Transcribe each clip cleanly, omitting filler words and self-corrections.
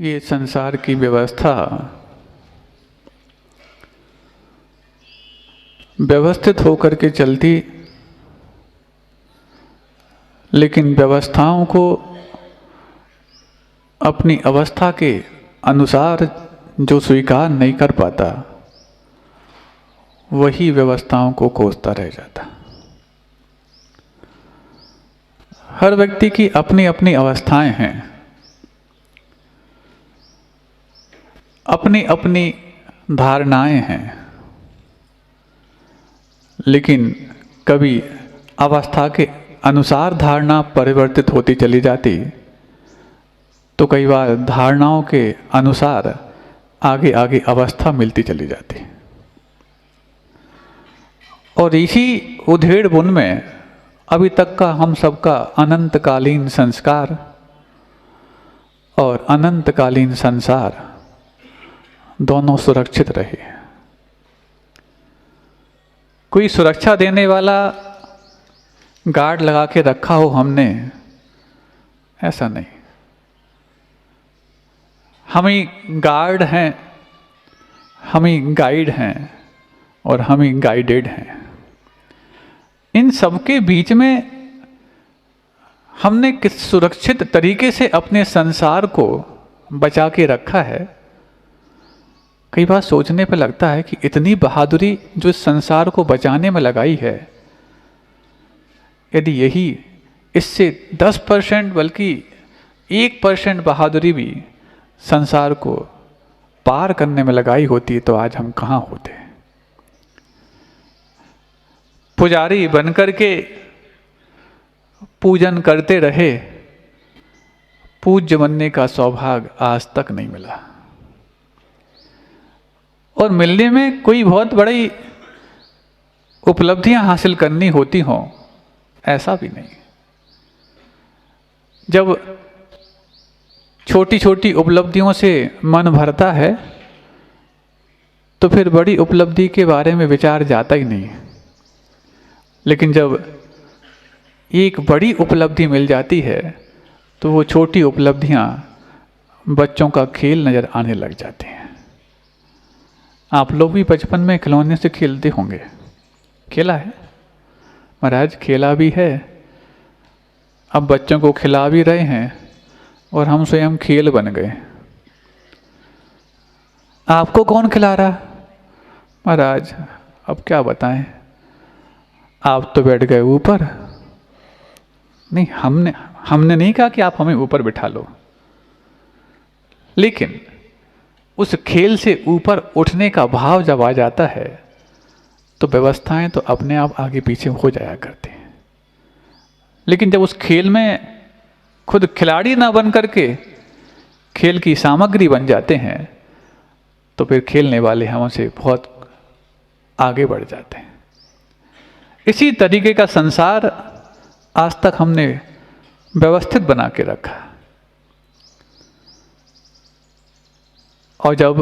ये संसार की व्यवस्था व्यवस्थित होकर के चलती, लेकिन व्यवस्थाओं को अपनी अवस्था के अनुसार जो स्वीकार नहीं कर पाता, वही व्यवस्थाओं को कोसता रह जाता। हर व्यक्ति की अपनी अपनी अवस्थाएं हैं, अपनी अपनी धारणाएं हैं, लेकिन कभी अवस्था के अनुसार धारणा परिवर्तित होती चली जाती, तो कई बार धारणाओं के अनुसार आगे आगे अवस्था मिलती चली जाती। और इसी उधेड़ बुन में अभी तक का हम सबका अनंतकालीन संस्कार और अनंतकालीन संसार दोनों सुरक्षित रहे। कोई सुरक्षा देने वाला गार्ड लगा के रखा हो हमने, ऐसा नहीं। हम ही गार्ड हैं, हम ही गाइड हैं और हम ही गाइडेड हैं। इन सबके बीच में हमने किस सुरक्षित तरीके से अपने संसार को बचा के रखा है। कई बार सोचने पर लगता है कि इतनी बहादुरी जो इस संसार को बचाने में लगाई है, यदि यही इससे 10% बल्कि 1% बहादुरी भी संसार को पार करने में लगाई होती तो आज हम कहाँ होते। पुजारी बनकर के पूजन करते रहे, पूज्य बनने का सौभाग्य आज तक नहीं मिला। और मिलने में कोई बहुत बड़ी उपलब्धियां हासिल करनी होती हों, ऐसा भी नहीं। जब छोटी छोटी उपलब्धियों से मन भरता है, तो फिर बड़ी उपलब्धि के बारे में विचार जाता ही नहीं। लेकिन जब एक बड़ी उपलब्धि मिल जाती है, तो वो छोटी उपलब्धियां बच्चों का खेल नजर आने लग जाती हैं। आप लोग भी बचपन में खिलौने से खेलते होंगे, खेला है महाराज, खेला भी है। अब बच्चों को खिला भी रहे हैं और हम स्वयं खेल बन गए। आपको कौन खिला रहा महाराज? अब क्या बताएं, आप तो बैठ गए ऊपर। नहीं, हमने नहीं कहा कि आप हमें ऊपर बिठा लो, लेकिन उस खेल से ऊपर उठने का भाव जब आ जाता है, तो व्यवस्थाएं तो अपने आप आगे पीछे हो जाया करती हैं। लेकिन जब उस खेल में खुद खिलाड़ी ना बन करके खेल की सामग्री बन जाते हैं, तो फिर खेलने वाले हमसे बहुत आगे बढ़ जाते हैं। इसी तरीके का संसार आज तक हमने व्यवस्थित बना के रखा। और जब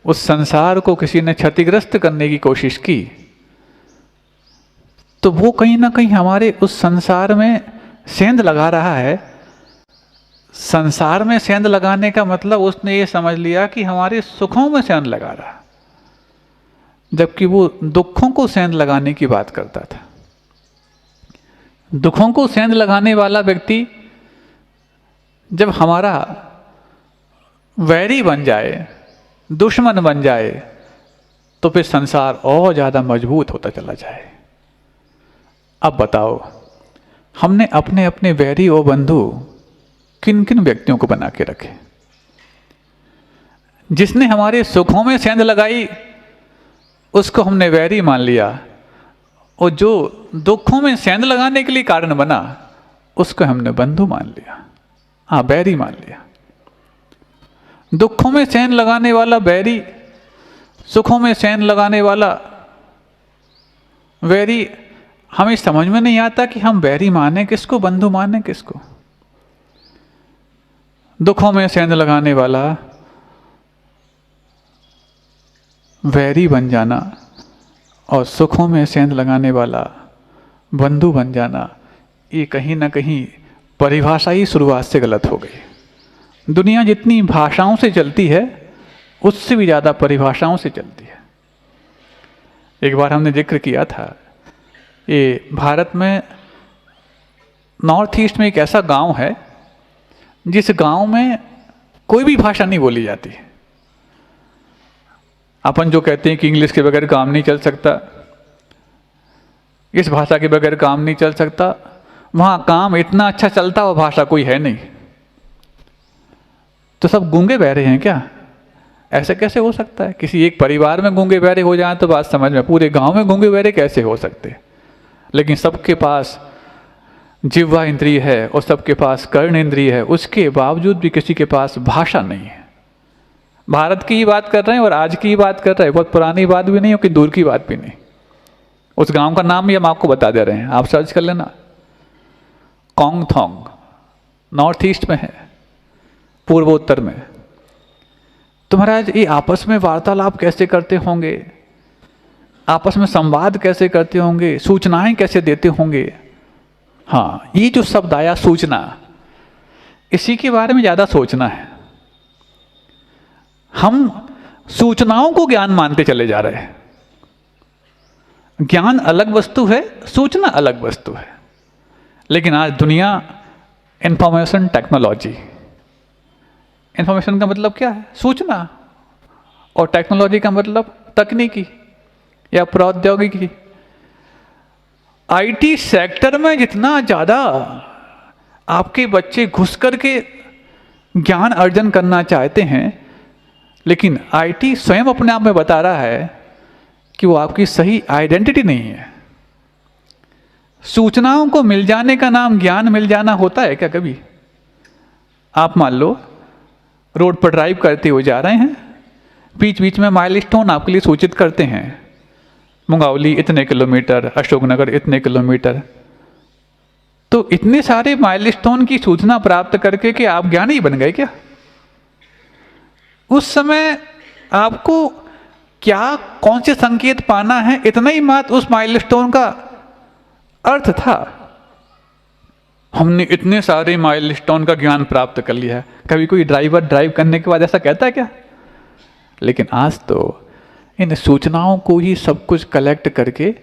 उस संसार को किसी ने क्षतिग्रस्त करने की कोशिश की, तो वो कहीं ना कहीं हमारे उस संसार में सेंध लगा रहा है। संसार में सेंध लगाने का मतलब उसने ये समझ लिया कि हमारे सुखों में सेंध लगा रहा, जबकि वो दुखों को सेंध लगाने की बात करता था। दुखों को सेंध लगाने वाला व्यक्ति जब हमारा वैरी बन जाए, दुश्मन बन जाए, तो फिर संसार और ज़्यादा मजबूत होता चला जाए। अब बताओ, हमने अपने अपने वैरी और बंधु किन किन व्यक्तियों को बना के रखे? जिसने हमारे सुखों में सेंध लगाई, उसको हमने वैरी मान लिया, और जो दुखों में सेंध लगाने के लिए कारण बना, उसको हमने बंधु मान लिया। हाँ, बैरी मान लिया। दुखों में सेंध लगाने वाला बैरी, सुखों में सेंध लगाने वाला वैरी। हमें समझ में नहीं आता कि हम बैरी माने किसको, बंधु माने किसको। दुखों में सेंध लगाने वाला वैरी बन जाना और सुखों में सेंध लगाने वाला बंधु बन जाना, ये कहीं ना कहीं परिभाषा ही शुरुआत से गलत हो गई। दुनिया जितनी भाषाओं से चलती है उससे भी ज़्यादा परिभाषाओं से चलती है। एक बार हमने जिक्र किया था, ये भारत में नॉर्थ ईस्ट में एक ऐसा गांव है जिस गांव में कोई भी भाषा नहीं बोली जाती। अपन जो कहते हैं कि इंग्लिश के बगैर काम नहीं चल सकता, इस भाषा के बगैर काम नहीं चल सकता, वहाँ काम इतना अच्छा चलता वो भाषा कोई है नहीं। तो सब गूंगे बहरे हैं क्या? ऐसे कैसे हो सकता है? किसी एक परिवार में गूंगे बहरे हो जाए तो बात समझ में, पूरे गांव में गूंगे बहरे कैसे हो सकते? लेकिन सबके पास जिह्वा इंद्रिय है और सबके पास कर्ण इंद्रिय है, उसके बावजूद भी किसी के पास भाषा नहीं है। भारत की ही बात कर रहे हैं और आज की ही बात कर रहे हैं, बहुत पुरानी बात भी नहीं और कि दूर की बात भी नहीं। उस गांव का नाम भी हम आपको बता दे रहे हैं, आप सर्च कर लेना। कोंगथोंग नॉर्थ ईस्ट में है, पूर्वोत्तर में। तो महाराज ये आपस में वार्तालाप कैसे करते होंगे, आपस में संवाद कैसे करते होंगे, सूचनाएं कैसे देते होंगे। हाँ, ये जो शब्द आया सूचना, इसी के बारे में ज़्यादा सोचना है। हम सूचनाओं को ज्ञान मानते चले जा रहे हैं। ज्ञान अलग वस्तु है, सूचना अलग वस्तु है। लेकिन आज दुनिया इंफॉर्मेशन टेक्नोलॉजी, इंफॉर्मेशन का मतलब क्या है? सूचना, और टेक्नोलॉजी का मतलब तकनीकी या प्रौद्योगिकी। आईटी सेक्टर में जितना ज़्यादा आपके बच्चे घुस करके ज्ञान अर्जन करना चाहते हैं, लेकिन आईटी स्वयं अपने आप में बता रहा है कि वो आपकी सही आइडेंटिटी नहीं है। सूचनाओं को मिल जाने का नाम ज्ञान मिल जाना होता है क्या कभी? आप मान लो रोड पर ड्राइव करते हुए जा रहे हैं, बीच बीच में माइलस्टोन आपके लिए सूचित करते हैं, मुंगावली इतने किलोमीटर, अशोकनगर इतने किलोमीटर। तो इतने सारे माइलस्टोन की सूचना प्राप्त करके कि आप ज्ञानी बन गए क्या? उस समय आपको क्या, कौन से संकेत पाना है, इतना ही मात्र उस माइलस्टोन का अर्थ था। हमने इतने सारे माइलस्टोन का ज्ञान प्राप्त कर लिया है। कभी कोई ड्राइवर ड्राइव करने के बाद ऐसा कहता है क्या? लेकिन आज तो इन सूचनाओं को ही सब कुछ कलेक्ट करके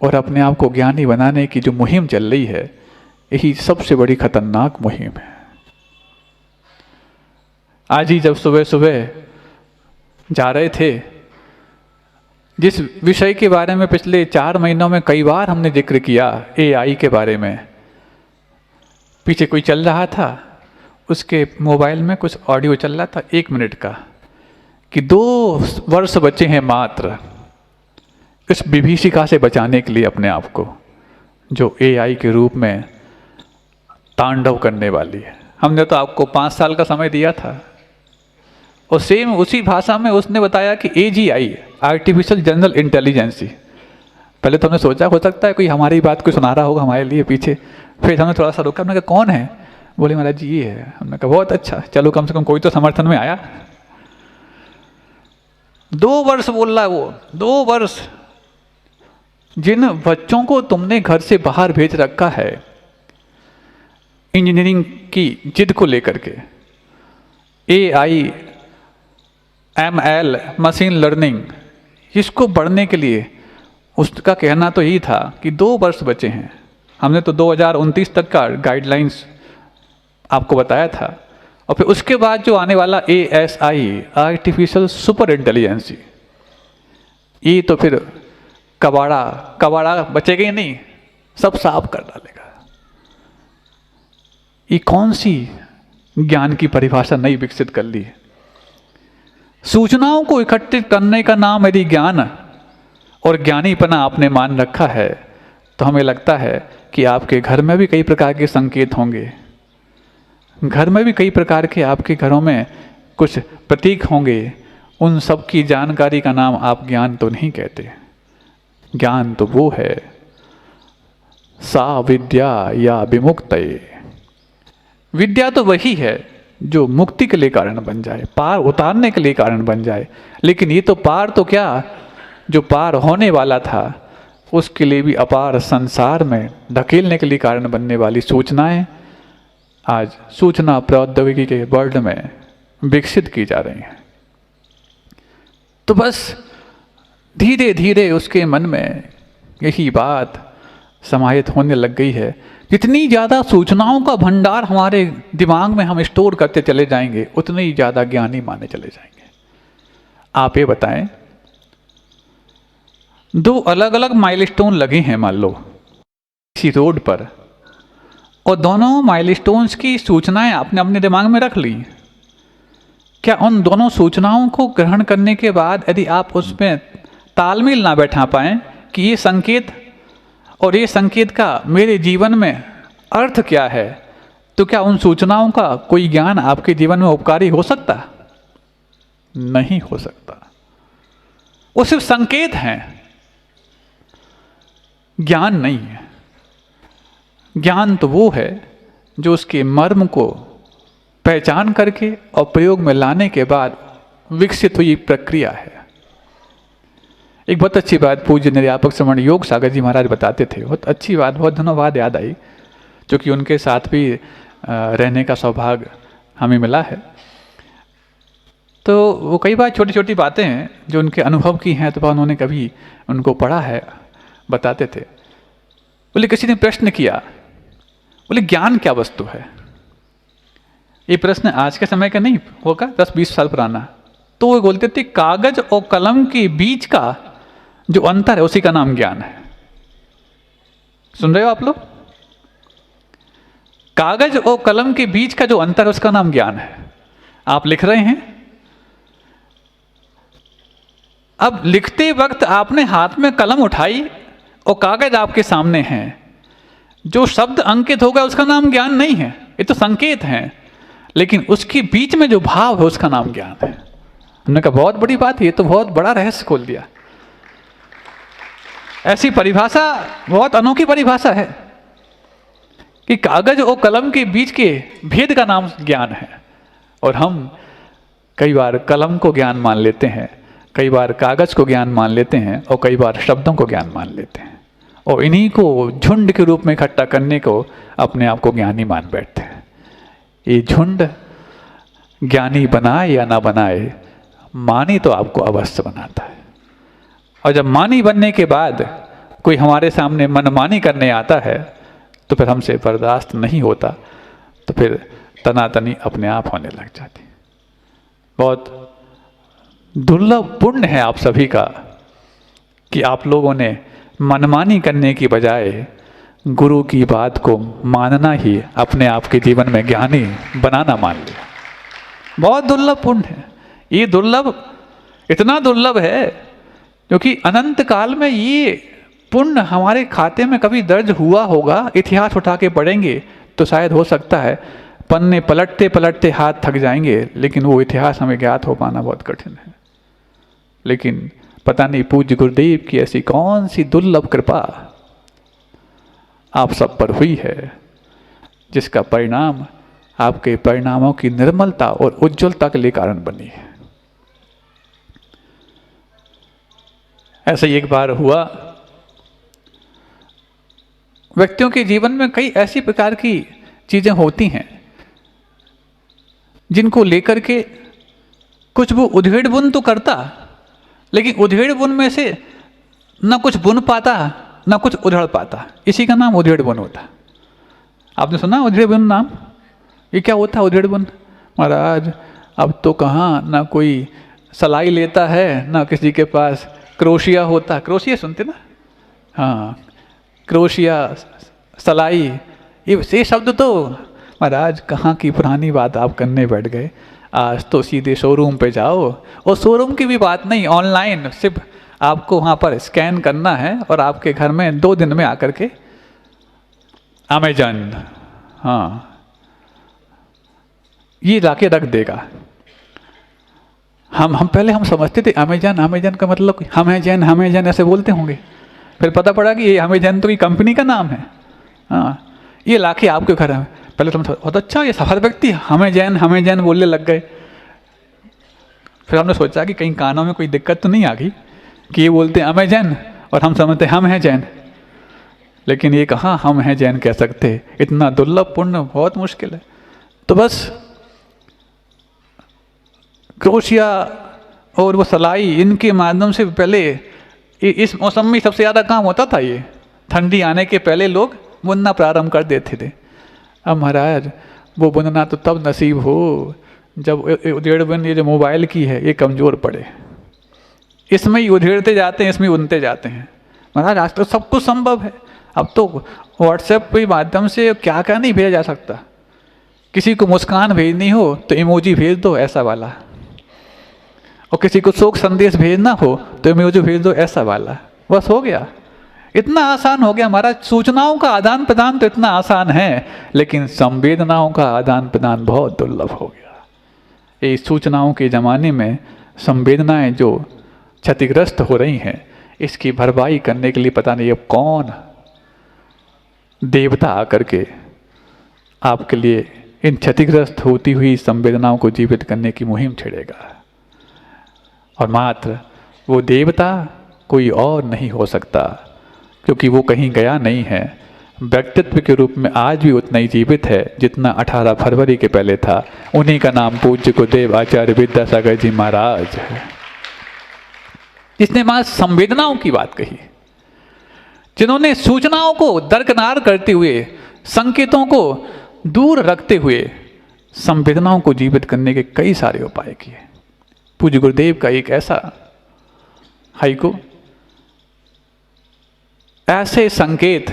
और अपने आप को ज्ञानी बनाने की जो मुहिम चल रही है, यही सबसे बड़ी खतरनाक मुहिम है। आज ही जब सुबह सुबह जा रहे थे, जिस विषय के बारे में पिछले 4 महीनों में कई बार हमने जिक्र किया, एआई के बारे में, पीछे कोई चल रहा था, उसके मोबाइल में कुछ ऑडियो चल रहा था 1 मिनट का, कि 2 वर्ष बचे हैं मात्र इस विभीषिका से बचाने के लिए अपने आप को, जो एआई के रूप में तांडव करने वाली है। हमने तो आपको 5 साल का समय दिया था, और सेम उसी भाषा में उसने बताया कि एजीआई, आर्टिफिशियल जनरल इंटेलिजेंसी। पहले तो हमने सोचा हो सकता है कोई हमारी बात को सुना रहा होगा हमारे लिए पीछे, फिर हमने थोड़ा सा रुका, हमने कहा कौन है? बोले महाराज जी ये है। हमने कहा बहुत अच्छा, चलो कम से कम कोई तो समर्थन में आया। 2 वर्ष बोल रहा है वो, 2 वर्ष। जिन बच्चों को तुमने घर से बाहर भेज रखा है इंजीनियरिंग की जिद को लेकर के, एआई, एमएल, मशीन लर्निंग, इसको बढ़ने के लिए, उसका कहना तो यही था कि 2 वर्ष बचे हैं। हमने तो 2029 तक का गाइडलाइंस आपको बताया था, और फिर उसके बाद जो आने वाला एएसआई, आर्टिफिशियल सुपर इंटेलिजेंसी, ये तो फिर कबाड़ा बचेगा ही नहीं, सब साफ कर डालेगा। ये कौन सी ज्ञान की परिभाषा नई विकसित कर ली है? सूचनाओं को इकट्ठित करने का नाम यदि ज्ञान और ज्ञानीपना आपने मान रखा है, तो हमें लगता है कि आपके घर में भी कई प्रकार के संकेत होंगे, घर में भी कई प्रकार के आपके घरों में कुछ प्रतीक होंगे। उन सब की जानकारी का नाम आप ज्ञान तो नहीं कहते। ज्ञान तो वो है, सा विद्या या विमुक्तये। विद्या तो वही है जो मुक्ति के लिए कारण बन जाए, पार उतारने के लिए कारण बन जाए। लेकिन ये तो पार तो क्या, जो पार होने वाला था उसके लिए भी अपार संसार में ढकेलने के लिए कारण बनने वाली सूचनाएं, आज सूचना प्रौद्योगिकी के वर्ल्ड में विकसित की जा रही हैं। तो बस धीरे धीरे उसके मन में यही बात समाहित होने लग गई है, जितनी ज़्यादा सूचनाओं का भंडार हमारे दिमाग में हम स्टोर करते चले जाएंगे, उतने ही ज़्यादा ज्ञानी माने चले जाएंगे। आप ये बताएं, दो अलग अलग माइलस्टोन लगे हैं मान लो किसी रोड पर, और दोनों माइलस्टोन्स की सूचनाएं आपने अपने दिमाग में रख ली। क्या उन दोनों सूचनाओं को ग्रहण करने के बाद यदि आप उसमें तालमेल ना बैठा पाएं कि ये संकेत और ये संकेत का मेरे जीवन में अर्थ क्या है, तो क्या उन सूचनाओं का कोई ज्ञान आपके जीवन में उपकारी हो सकता? नहीं हो सकता। वो सिर्फ संकेत हैं, ज्ञान नहीं है। ज्ञान तो वो है जो उसके मर्म को पहचान करके और प्रयोग में लाने के बाद विकसित हुई प्रक्रिया है। एक बहुत अच्छी बात पूज्य निर्यापक श्रमण योग सागर जी महाराज बताते थे, बहुत अच्छी बात, बहुत दिनों बाद याद आई, क्योंकि उनके साथ भी रहने का सौभाग्य हमें मिला है। तो वो कई बार छोटी छोटी बातें हैं जो उनके अनुभव की हैं, तो उन्होंने कभी उनको पढ़ा है, बताते थे। बोले किसी ने प्रश्न किया, बोले ज्ञान क्या वस्तु है? ये प्रश्न आज के समय का नहीं होगा, 10-20 साल पुराना। तो वो बोलते थे कागज और कलम के बीच का जो अंतर है उसी का नाम ज्ञान है। सुन रहे हो आप लोग? कागज और कलम के बीच का जो अंतर है उसका नाम ज्ञान है। आप लिख रहे हैं, अब लिखते वक्त आपने हाथ में कलम उठाई और कागज आपके सामने है, जो शब्द अंकित होगा उसका नाम ज्ञान नहीं है, ये तो संकेत हैं, लेकिन उसके बीच में जो भाव है उसका नाम ज्ञान है। हमने कहा बहुत बड़ी बात है, ये तो बहुत बड़ा रहस्य खोल दिया। ऐसी परिभाषा, बहुत अनोखी परिभाषा है कि कागज और कलम के बीच के भेद का नाम ज्ञान है। और हम कई बार कलम को ज्ञान मान लेते हैं, कई बार कागज को ज्ञान मान लेते हैं, और कई बार शब्दों को ज्ञान मान लेते हैं, और इन्हीं को झुंड के रूप में इकट्ठा करने को अपने आप को ज्ञानी मान बैठते हैं। ये झुंड ज्ञानी बनाए या ना बनाए, मानी तो आपको अवश्य बनाता है। और जब मानी बनने के बाद कोई हमारे सामने मनमानी करने आता है तो फिर हमसे बर्दाश्त नहीं होता, तो फिर तनातनी अपने आप होने लग जाती। बहुत दुर्लभ पुण्य है आप सभी का कि आप लोगों ने मनमानी करने की बजाय गुरु की बात को मानना ही अपने आप के जीवन में ज्ञानी बनाना मान लिया। बहुत दुर्लभ पुण्य है ये। दुर्लभ इतना दुर्लभ है क्योंकि अनंत काल में ये पुण्य हमारे खाते में कभी दर्ज हुआ होगा। इतिहास उठा के पढ़ेंगे तो शायद हो सकता है पन्ने पलटते पलटते हाथ थक जाएंगे, लेकिन वो इतिहास हमें ज्ञात हो पाना बहुत कठिन है। लेकिन पता नहीं पूज्य गुरुदेव की ऐसी कौन सी दुर्लभ कृपा आप सब पर हुई है, जिसका परिणाम आपके परिणामों की निर्मलता और उज्ज्वलता के लिए कारण बनी है। ऐसा ही एक बार हुआ, व्यक्तियों के जीवन में कई ऐसी प्रकार की चीजें होती हैं जिनको लेकर के कुछ वो उधेड़ बुन तो करता, लेकिन उधेड़ बुन में से न कुछ बुन पाता न कुछ उधड़ पाता। इसी का नाम उधेड़ बुन होता। आपने सुना उधेड़ बुन नाम? ये क्या होता है उधेड़ बुन? महाराज अब तो कहाँ ना कोई सलाई लेता है, ना किसी के पास क्रोशिया होता। क्रोशिया सुनते ना? हाँ, क्रोशिया, सलाई, ये शब्द तो महाराज कहाँ की पुरानी बात आप करने बैठ गए। आज तो सीधे शोरूम पे जाओ, और शोरूम की भी बात नहीं, ऑनलाइन सिर्फ आपको वहाँ पर स्कैन करना है और आपके घर में 2 दिन में आकर के अमेजन, हाँ, ये लाके रख देगा। हम पहले हम समझते थे अमेजन का मतलब हम हैं जैन ऐसे बोलते होंगे। फिर पता पड़ा कि ये अमेजन तो ये कंपनी का नाम है। हाँ, ये लाके आपके घर में, पहले तो बहुत अच्छा ये सफल व्यक्ति हमें जैन बोलने लग गए। फिर हमने सोचा कि कहीं कानों में कोई दिक्कत तो नहीं आ गई कि ये बोलते हैं अमेजन और हम समझते हम हैं जैन। लेकिन ये कहाँ हम हैं जैन कह सकते, इतना दुर्लभ पुण्य बहुत मुश्किल है। तो बस क्रोशिया और वो सलाई, इनके माध्यम से पहले इस मौसम में सबसे ज़्यादा काम होता था। ये ठंडी आने के पहले लोग बुनना प्रारंभ कर देते थे। अब महाराज वो बुनना तो तब नसीब हो जब उधेड़बन ये जो मोबाइल की है ये कमज़ोर पड़े। इसमें ही उधेड़ते जाते हैं, इसमें बुनते जाते हैं। महाराज आज तो सब कुछ संभव है। अब तो व्हाट्सएप के माध्यम से क्या क्या नहीं भेजा जा सकता। किसी को मुस्कान भेजनी हो तो इमोजी भेज दो ऐसा वाला, और किसी को शोक संदेश भेजना हो तो इमोजी भेज दो ऐसा वाला, बस हो गया। इतना आसान हो गया महाराज। सूचनाओं का आदान प्रदान तो इतना आसान है, लेकिन संवेदनाओं का आदान प्रदान बहुत दुर्लभ हो गया। ये सूचनाओं के ज़माने में संवेदनाएं जो क्षतिग्रस्त हो रही हैं, इसकी भरपाई करने के लिए पता नहीं अब कौन देवता आकर के आपके लिए इन क्षतिग्रस्त होती हुई संवेदनाओं को जीवित करने की मुहिम छेड़ेगा। और मात्र वो देवता कोई और नहीं हो सकता, क्योंकि वो कहीं गया नहीं है। व्यक्तित्व के रूप में आज भी उतना ही जीवित है जितना 18 फरवरी के पहले था। उन्हीं का नाम पूज्य गुरुदेव आचार्य विद्यासागर जी महाराज है, जिसने मां संवेदनाओं की बात कही, जिन्होंने सूचनाओं को दरकिनार करते हुए, संकेतों को दूर रखते हुए संवेदनाओं को जीवित करने के कई सारे उपाय किए। पूज्य गुरुदेव का एक ऐसा हाइको, ऐसे संकेत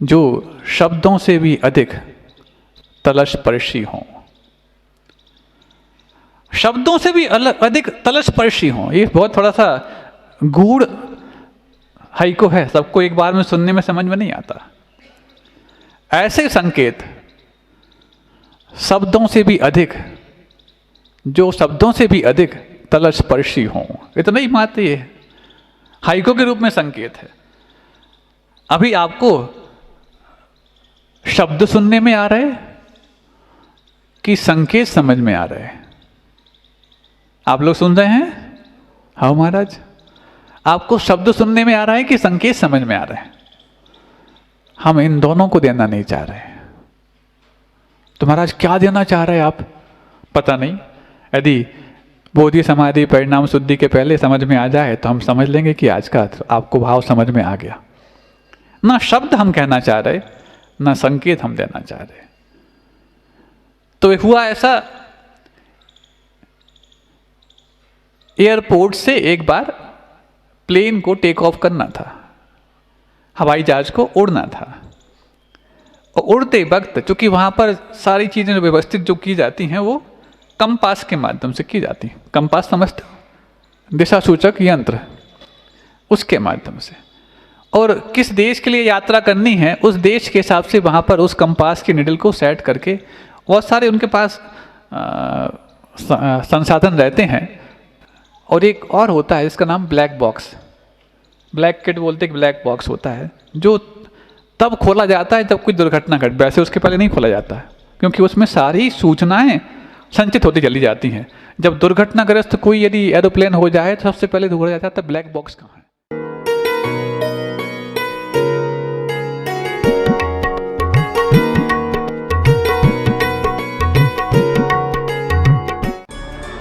जो शब्दों से भी अधिक तलस्पर्शी हों, शब्दों से भी अधिक तलस्पर्शी हों। ये बहुत थोड़ा सा गूढ़ हाइको है, सबको एक बार में सुनने में समझ में नहीं आता। ऐसे संकेत शब्दों से भी अधिक, जो शब्दों से भी अधिक तलस्पर्शी हों, इतना ही मात्र ये हाइको के रूप में संकेत है। अभी आपको शब्द सुनने में आ रहे कि संकेत समझ में आ रहे? आप लोग सुन रहे हैं? हाँ महाराज, आपको शब्द सुनने में आ रहा है कि संकेत समझ में आ रहे हैं? हम इन दोनों को देना नहीं चाह रहे। तो महाराज क्या देना चाह रहे हैं आप? पता नहीं। यदि बोधि समाधि परिणाम शुद्धि के पहले समझ में आ जाए तो हम समझ लेंगे कि आज का आपको भाव समझ में आ गया। ना शब्द हम कहना चाह रहे, ना संकेत हम देना चाह रहे। तो हुआ ऐसा, एयरपोर्ट से एक बार प्लेन को टेक ऑफ करना था, हवाई जहाज को उड़ना था। और उड़ते वक्त चूंकि वहां पर सारी चीजें व्यवस्थित जो की जाती हैं वो कंपास के माध्यम से की जाती हैं। कंपास समझते हो? दिशा सूचक यंत्र, उसके माध्यम से। और किस देश के लिए यात्रा करनी है उस देश के हिसाब से वहां पर उस कंपास के निडल को सेट करके बहुत सारे उनके पास संसाधन रहते हैं। और एक और होता है इसका नाम ब्लैक बॉक्स, ब्लैक किट बोलते हैं, ब्लैक बॉक्स होता है जो तब खोला जाता है जब कोई दुर्घटना घट, वैसे उसके पहले नहीं खोला जाता है, क्योंकि उसमें सारी सूचनाएं संचित होती चली जाती हैं। जब दुर्घटनाग्रस्त कोई यदि एरोप्लेन हो जाए तो सबसे पहले ढूंढा जाता है ब्लैक बॉक्स कहाँ है।